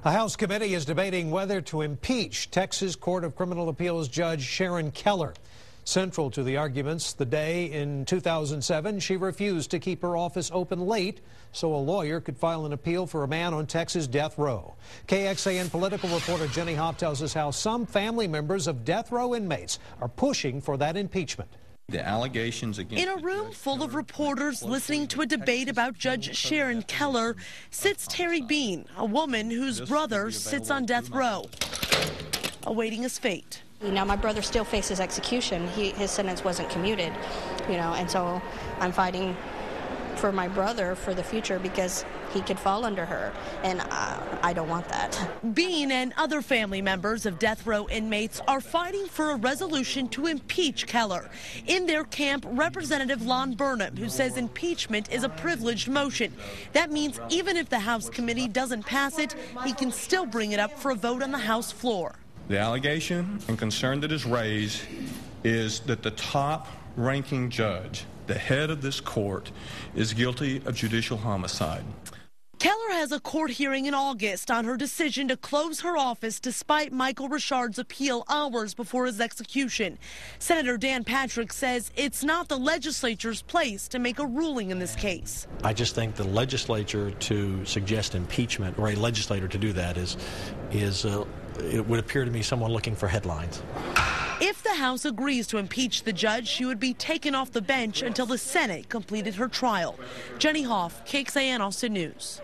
A House committee is debating whether to impeach Texas Court of Criminal Appeals Judge Sharon Keller. Central to the arguments, the day in 2007 she refused to keep her office open late so a lawyer could file an appeal for a man on Texas death row. KXAN political reporter Jenny Hoff tells us how some family members of death row inmates are pushing for that impeachment. The allegations against in a room full of reporters listening to a debate about Judge Sharon Keller sits Terry Bean, a woman whose brother sits on death row, awaiting his fate. Now my brother still faces execution. His sentence wasn't commuted, and so I'm fighting for my brother for the future because he could fall under her, and I don't want that. Bean and other family members of death row inmates are fighting for a resolution to impeach Keller. In their camp, Representative Lon Burnam, who says impeachment is a privileged motion. That means even if the House committee doesn't pass it, he can still bring it up for a vote on the House floor. The allegation and concern that is raised is that the top-ranking judge, the head of this court, is guilty of judicial homicide. Keller has a court hearing in August on her decision to close her office despite Michael Richard's appeal hours before his execution. Senator Dan Patrick says it's not the legislature's place to make a ruling in this case. I just think the legislature to suggest impeachment, or a legislator to do that, it would appear to me someone looking for headlines. If the House agrees to impeach the judge, she would be taken off the bench until the Senate completed her trial. Jenny Hoff, KXAN Austin News.